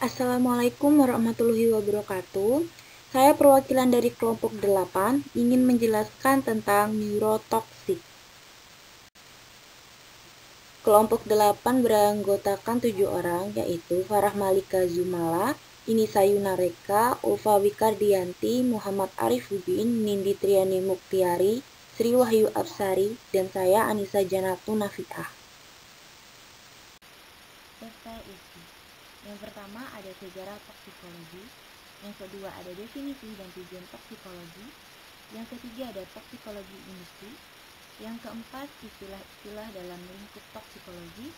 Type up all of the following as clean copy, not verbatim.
Assalamualaikum warahmatullahi wabarakatuh. Saya perwakilan dari kelompok 8 ingin menjelaskan tentang neurotoksik. Kelompok 8 beranggotakan 7 orang, yaitu Farah Malika Zumala, Inisa Yunareka, Ulfa Wikardianti, Muhammad Arifuddin, Nindi Triani Muktiari, Sri Wahyu Absari, dan saya Anissa Janatu Nafiah. Isi. Yang pertama ada sejarah toksikologi, yang kedua ada definisi dan tujuan toksikologi, yang ketiga ada toksikologi industri, yang keempat istilah-istilah dalam lingkup toksikologi,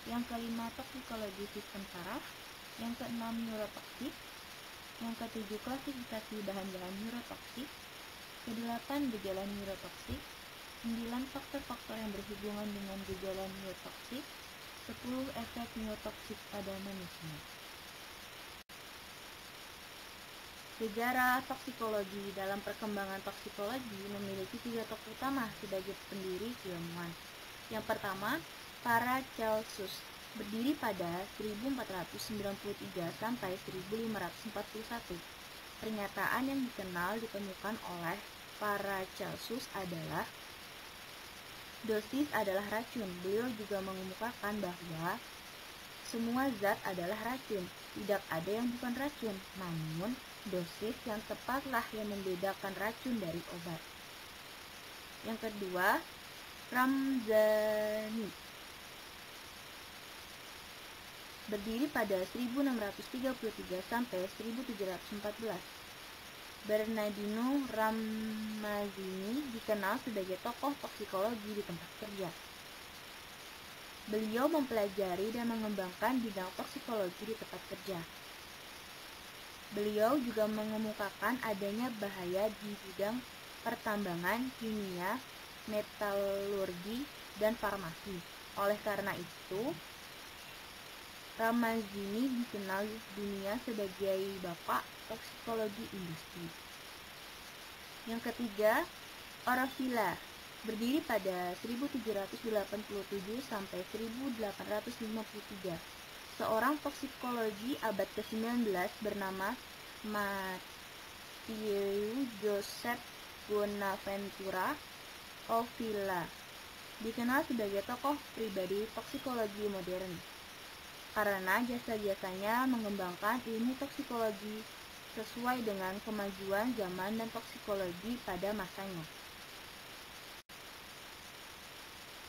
yang kelima toksikologi sistem saraf, yang keenam neurotoksik, yang ketujuh klasifikasi bahan-bahan neurotoksik, kedelapan gejala neurotoksik, 9 faktor-faktor yang berhubungan dengan gejala neurotoksik, 10 efek neurotoksik pada manusia. Sejarah toksikologi. Dalam perkembangan toksikologi memiliki 3 tokoh utama sebagai pendiri ilmuwan. Yang pertama, Paracelsus, berdiri pada 1493 sampai 1541. Pernyataan yang ditemukan oleh Paracelsus adalah dosis adalah racun. Beliau juga mengemukakan bahwa semua zat adalah racun. Tidak ada yang bukan racun, namun dosis yang tepatlah yang membedakan racun dari obat. Yang kedua, Ramzani, berdiri pada 1633 sampai 1714. Bernardino Ramazzini dikenal sebagai tokoh toksikologi di tempat kerja. Beliau mempelajari dan mengembangkan bidang toksikologi di tempat kerja. Beliau juga mengemukakan adanya bahaya di bidang pertambangan, kimia, metalurgi, dan farmasi. Oleh karena itu, Ramazzini dikenal dunia sebagai bapak toksikologi industri. Yang ketiga, Orfila, berdiri pada 1787 sampai 1853. Seorang toksikologi abad ke-19 bernama Matteo Joseph Bonaventura Orfila dikenal sebagai tokoh pribadi toksikologi modern karena jasa-jasanya mengembangkan ilmu toksikologi sesuai dengan kemajuan zaman dan toksikologi pada masanya.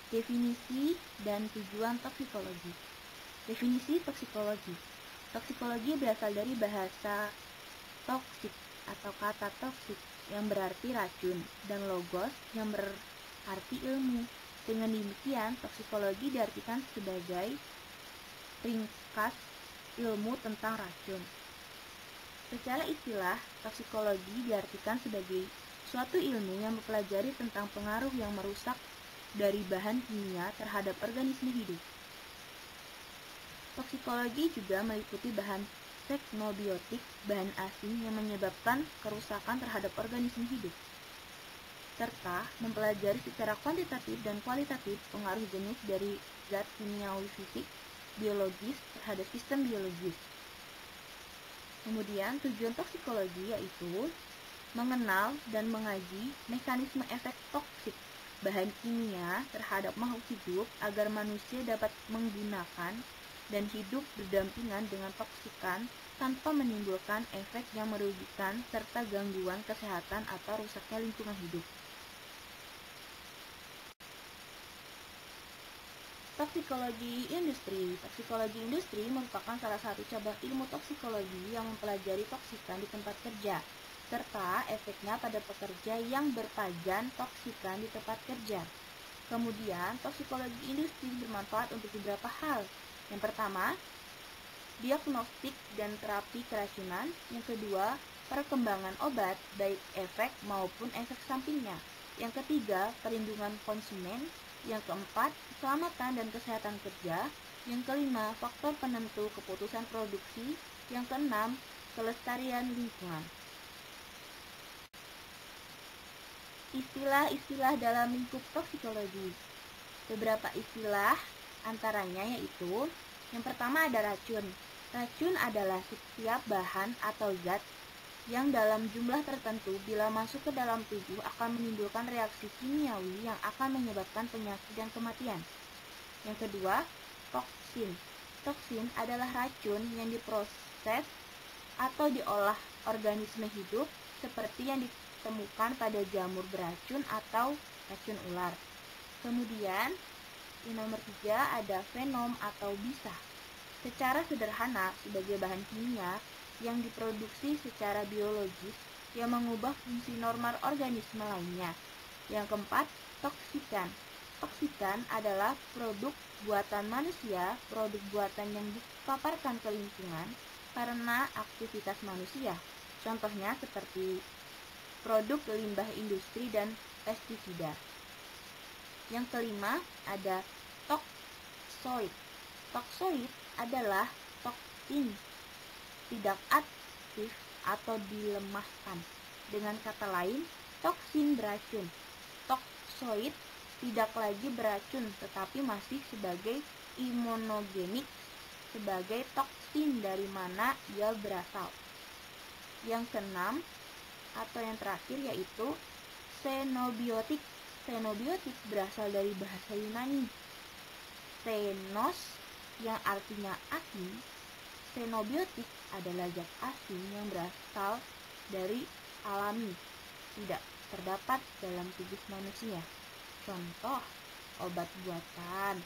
Definisi dan tujuan toksikologi. Definisi toksikologi. Toksikologi berasal dari bahasa toksik atau kata toksik yang berarti racun dan logos yang berarti ilmu. Dengan demikian, toksikologi diartikan sebagai ringkas ilmu tentang racun. Secara istilah, toksikologi diartikan sebagai suatu ilmu yang mempelajari tentang pengaruh yang merusak dari bahan kimia terhadap organisme hidup. Toksikologi juga meliputi bahan teknobiotik, bahan asing yang menyebabkan kerusakan terhadap organisme hidup, serta mempelajari secara kuantitatif dan kualitatif pengaruh jenis dari zat kimiawi fisik, biologis terhadap sistem biologis. Kemudian tujuan toksikologi yaitu mengenal dan mengaji mekanisme efek toksik bahan kimia terhadap makhluk hidup agar manusia dapat menggunakan dan hidup berdampingan dengan toksikan tanpa menimbulkan efek yang merugikan serta gangguan kesehatan atau rusaknya lingkungan hidup. Toksikologi industri. Toksikologi industri merupakan salah satu cabang ilmu toksikologi yang mempelajari toksikan di tempat kerja, serta efeknya pada pekerja yang berpajan toksikan di tempat kerja. Kemudian, toksikologi industri bermanfaat untuk beberapa hal. Yang pertama, diagnostik dan terapi keracunan. Yang kedua, perkembangan obat, baik efek maupun efek sampingnya. Yang ketiga, perlindungan konsumen. Yang keempat, keselamatan dan kesehatan kerja. Yang kelima, faktor penentu keputusan produksi. Yang keenam, kelestarian lingkungan. Istilah-istilah dalam lingkup toksikologi. Beberapa istilah antaranya yaitu yang pertama ada racun. Racun adalah setiap bahan atau zat yang dalam jumlah tertentu bila masuk ke dalam tubuh akan menimbulkan reaksi kimiawi yang akan menyebabkan penyakit dan kematian. Yang kedua, toksin. Toksin adalah racun yang diproses atau diolah organisme hidup seperti yang ditemukan pada jamur beracun atau racun ular. Kemudian, yang nomor 3 ada venom atau bisa. Secara sederhana, sebagai bahan kimia yang diproduksi secara biologis yang mengubah fungsi normal organisme lainnya. Yang keempat, toksikan. Toksikan adalah produk buatan manusia, produk buatan yang dipaparkan ke lingkungan karena aktivitas manusia. Contohnya seperti produk limbah industri dan pestisida. Yang kelima ada toksoid. Toksoid adalah toksin tidak aktif atau dilemahkan. Dengan kata lain, toksin beracun. Toksoid tidak lagi beracun tetapi masih sebagai imunogenik, sebagai toksin dari mana ia berasal. Yang keenam atau yang terakhir yaitu xenobiotik. Xenobiotik berasal dari bahasa Yunani xenos yang artinya asing. Xenobiotik adalah zat asing yang berasal dari alami, tidak terdapat dalam tubuh manusia. Contoh, obat buatan,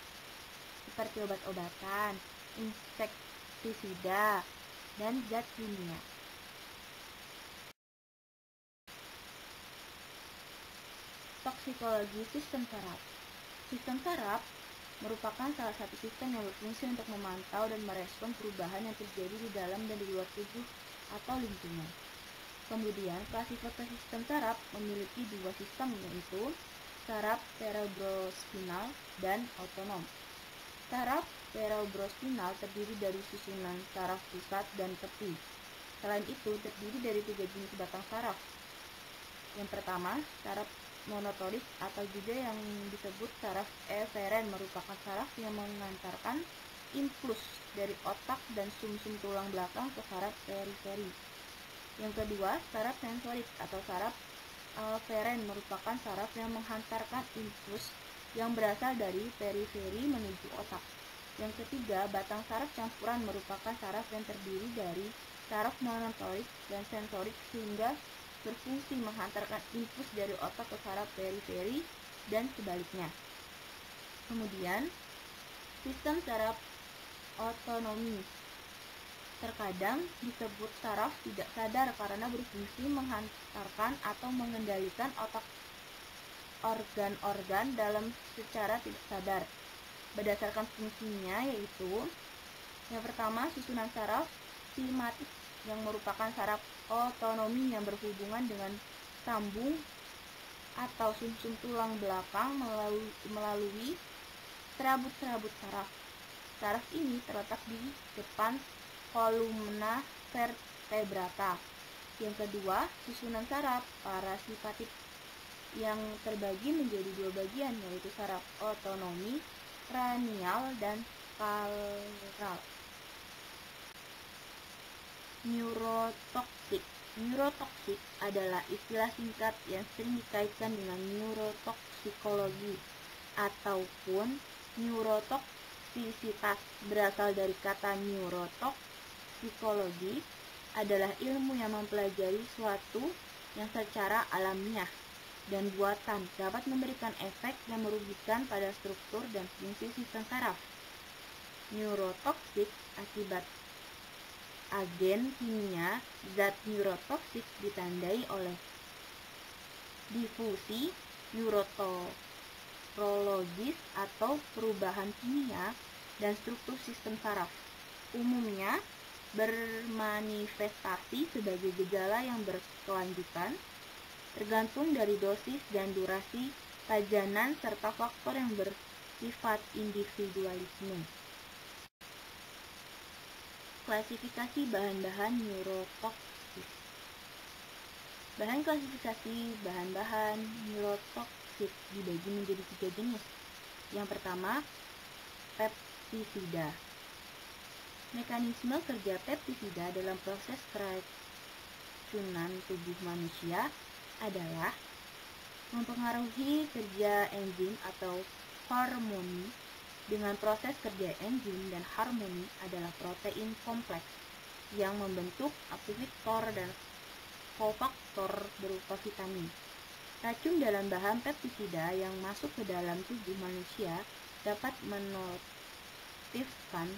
seperti obat-obatan, insektisida, dan zat kimia. Toksikologi sistem saraf. Sistem saraf merupakan salah satu sistem yang berfungsi untuk memantau dan merespon perubahan yang terjadi di dalam dan di luar tubuh atau lingkungan. Kemudian, klasifikasi sistem saraf memiliki dua sistem, yaitu saraf cerebrospinal dan otonom. Saraf cerebrospinal terdiri dari susunan saraf pusat dan tepi. Selain itu, terdiri dari 3 jenis batang saraf. Yang pertama, saraf monotorik atau juga yang disebut saraf eferen merupakan saraf yang mengantarkan impuls dari otak dan sumsum tulang belakang ke saraf periferi. Yang kedua, saraf sensorik atau saraf aferen merupakan saraf yang menghantarkan impuls yang berasal dari periferi menuju otak. Yang ketiga, batang saraf campuran merupakan saraf yang terdiri dari saraf monotorik dan sensorik sehingga berfungsi menghantarkan impuls dari otak ke saraf periferi dan sebaliknya. Kemudian, sistem saraf otonomi terkadang disebut saraf tidak sadar karena berfungsi menghantarkan atau mengendalikan otak organ-organ dalam secara tidak sadar. Berdasarkan fungsinya yaitu yang pertama, susunan saraf simatik yang merupakan saraf otonomi yang berhubungan dengan sambung atau sumsum tulang belakang melalui serabut-serabut saraf. Saraf ini terletak di depan kolumna vertebrata. Yang kedua, susunan saraf parasimpatik yang terbagi menjadi 2 bagian, yaitu saraf otonomi kranial dan skleral. Neurotoksik. Neurotoksik adalah istilah singkat yang sering dikaitkan dengan neurotoksikologi ataupun neurotoksisitas. Berasal dari kata neurotoksikologi adalah ilmu yang mempelajari suatu yang secara alamiah dan buatan dapat memberikan efek yang merugikan pada struktur dan fungsi sistem saraf. Neurotoksik akibat agen kimia zat neurotoksik ditandai oleh difusi neurologis atau perubahan kimia dan struktur sistem saraf. Umumnya bermanifestasi sebagai gejala yang berkelanjutan, tergantung dari dosis dan durasi pajanan serta faktor yang bersifat individualisme. Klasifikasi bahan-bahan neurotoksis. Klasifikasi bahan-bahan neurotoksis dibagi menjadi 3 jenis. Yang pertama, pestisida. Mekanisme kerja pestisida dalam proses keracunan tubuh manusia adalah mempengaruhi kerja enzim atau harmoni. Dengan proses kerja enzim dan harmoni adalah protein kompleks yang membentuk aktivator dan kofaktor berupa vitamin. Racun dalam bahan pestisida yang masuk ke dalam tubuh manusia dapat menonaktifkan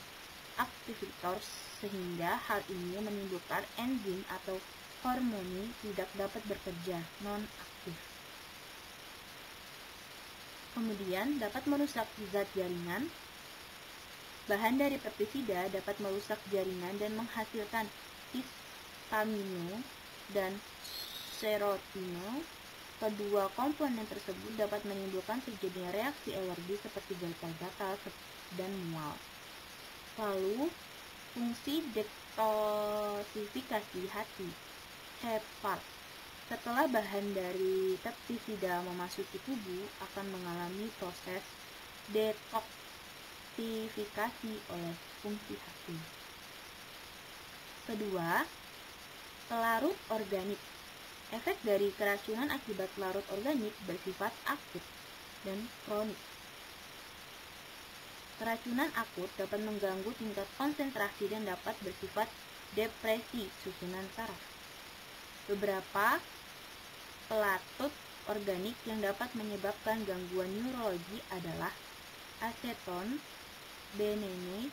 aktivator sehingga hal ini menimbulkan enzim atau harmoni tidak dapat bekerja non-aktif. Kemudian dapat merusak zat jaringan. Bahan dari pestisida dapat merusak jaringan dan menghasilkan histamino dan serotonin. Kedua komponen tersebut dapat menimbulkan terjadinya reaksi alergi seperti gatal-gatal dan mual. Lalu, fungsi detoksifikasi hati, hepat. Setelah bahan dari pestisida memasuki tubuh, akan mengalami proses detoksifikasi oleh fungsi hati. Kedua, pelarut organik. Efek dari keracunan akibat pelarut organik bersifat akut dan kronik. Keracunan akut dapat mengganggu tingkat konsentrasi dan dapat bersifat depresi susunan saraf. Beberapa pelarut organik yang dapat menyebabkan gangguan neurologi adalah aseton, benene,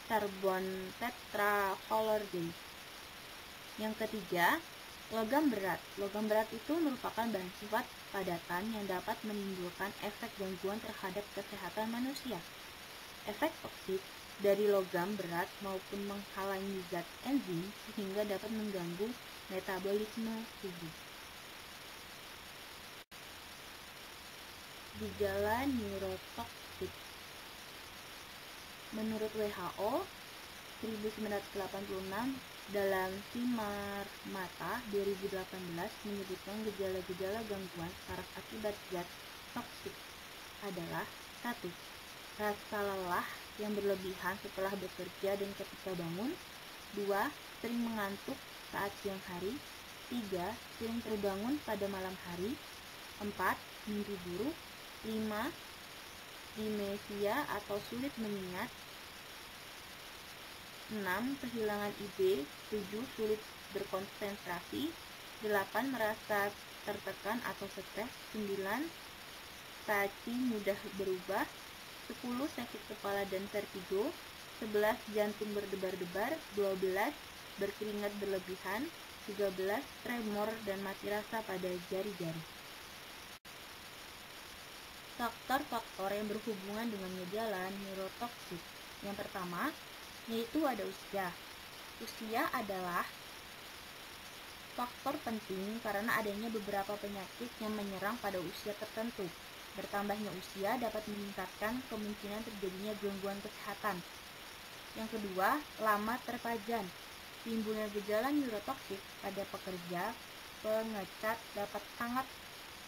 karbon tetrahydrolase. Yang ketiga, logam berat. Logam berat itu merupakan bahan sifat padatan yang dapat menimbulkan efek gangguan terhadap kesehatan manusia. Efek toksik dari logam berat maupun menghalangi zat enzim sehingga dapat mengganggu metabolisme tubuh. Gejala neurotoksik. Menurut WHO 1986 dalam Sinar Mata 2018 menyebutkan gejala-gejala gangguan saraf akibat zat toksik adalah 1. Rasa lelah yang berlebihan setelah bekerja dan ketika bangun. 2. Sering mengantuk saat siang hari. 3. Sering terbangun pada malam hari. 4. Mimpi buruk. 5. Demensia atau sulit mengingat. 6. Kehilangan ide. 7. Sulit berkonsentrasi. 8. Merasa tertekan atau stres. 9. Saci mudah berubah. 10. Sakit kepala dan vertigo. 11. Jantung berdebar-debar. 12. Berkeringat berlebihan. 13. Tremor dan mati rasa pada jari-jari. Faktor-faktor yang berhubungan dengan gejala neurotoksik. Yang pertama, yaitu ada usia. Usia adalah faktor penting karena adanya beberapa penyakit yang menyerang pada usia tertentu. Bertambahnya usia dapat meningkatkan kemungkinan terjadinya gangguan kesehatan. Yang kedua, lama terpajan. Timbulnya gejala neurotoksik pada pekerja pengecat dapat sangat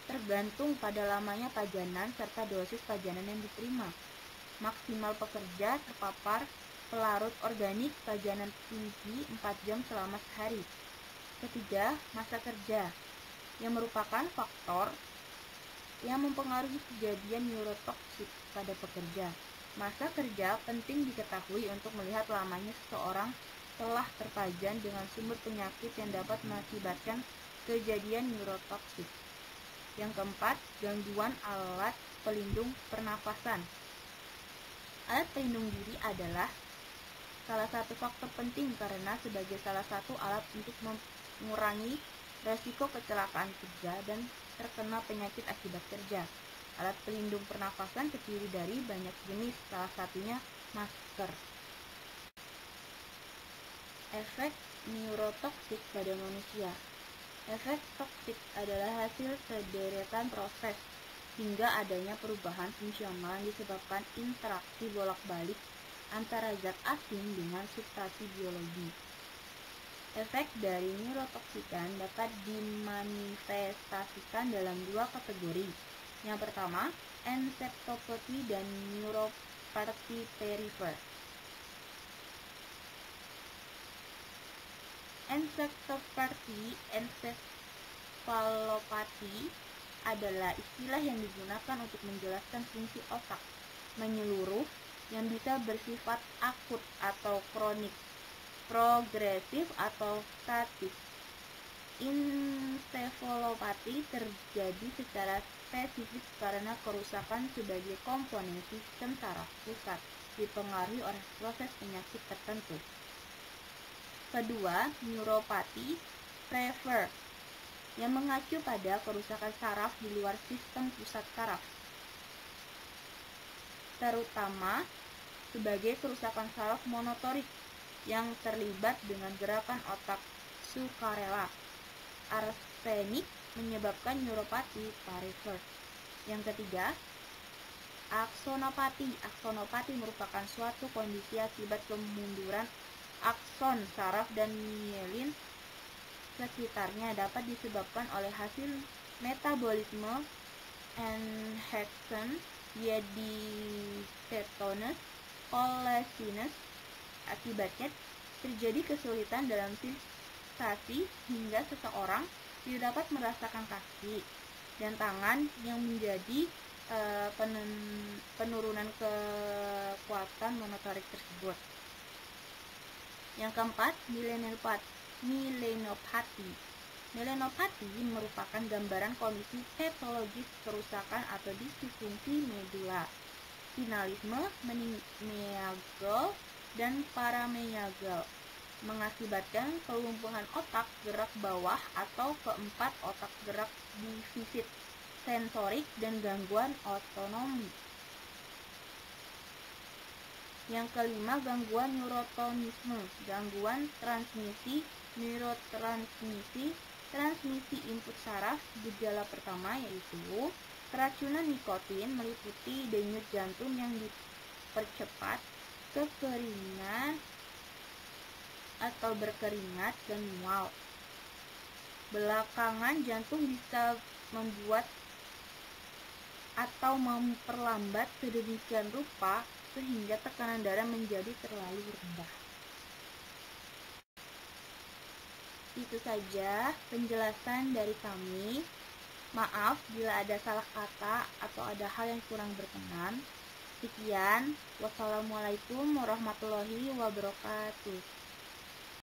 tergantung pada lamanya pajanan serta dosis pajanan yang diterima. Maksimal pekerja terpapar pelarut organik pajanan tinggi 4 jam selama sehari. Ketiga, masa kerja, yang merupakan faktor yang mempengaruhi kejadian neurotoksik pada pekerja. Masa kerja penting diketahui untuk melihat lamanya seseorang telah terpajan dengan sumber penyakit yang dapat mengakibatkan kejadian neurotoksik. Yang keempat, gangguan alat pelindung pernafasan. Alat pelindung diri adalah salah satu faktor penting karena sebagai salah satu alat untuk mengurangi resiko kecelakaan kerja dan terkena penyakit akibat kerja. Alat pelindung pernafasan terdiri dari banyak jenis, salah satunya masker. Efek neurotoksik pada manusia. Efek toksik adalah hasil sederetan proses hingga adanya perubahan fungsional yang disebabkan interaksi bolak-balik antara zat asing dengan substansi biologi. Efek dari neurotoksikan dapat dimanifestasikan dalam dua kategori. Yang pertama, encephalopathy dan neuropathy perifer. Ensefalopati adalah istilah yang digunakan untuk menjelaskan fungsi otak menyeluruh yang bisa bersifat akut atau kronik, progresif atau statis. Ensefalopati terjadi secara spesifik karena kerusakan sebagai komponen sistem saraf pusat dipengaruhi oleh proses penyakit tertentu. Kedua, neuropati prefer yang mengacu pada kerusakan saraf di luar sistem pusat saraf, terutama sebagai kerusakan saraf motorik yang terlibat dengan gerakan otak sukarela. Arsenik menyebabkan neuropati perifer. Yang ketiga, aksonopati. Aksonopati merupakan suatu kondisi akibat kemunduran akson saraf dan mielin sekitarnya, dapat disebabkan oleh hasil metabolisme enhancement diacetonous collagenase. Akibatnya terjadi kesulitan dalam sensasi hingga seseorang tidak dapat merasakan kaki dan tangan yang menjadi penurunan kekuatan motorik tersebut. Yang keempat, milenopati. Milenopati merupakan gambaran kondisi patologis kerusakan atau disfungsi medula, finalisme, meningeal, dan parameningeal, mengakibatkan kelumpuhan otak gerak bawah atau keempat otak gerak defisit sensorik dan gangguan otonomi. Yang kelima, gangguan neurotonisme, gangguan transmisi neurotransmisi, transmisi input saraf. Gejala pertama yaitu keracunan nikotin meliputi denyut jantung yang dipercepat, kekeringan atau berkeringat, dan mual. Belakangan jantung bisa membuat atau memperlambat sedemikian rupa sehingga tekanan darah menjadi terlalu rendah. Itu saja penjelasan dari kami. Maaf bila ada salah kata atau ada hal yang kurang berkenan. Sekian, wassalamualaikum warahmatullahi wabarakatuh.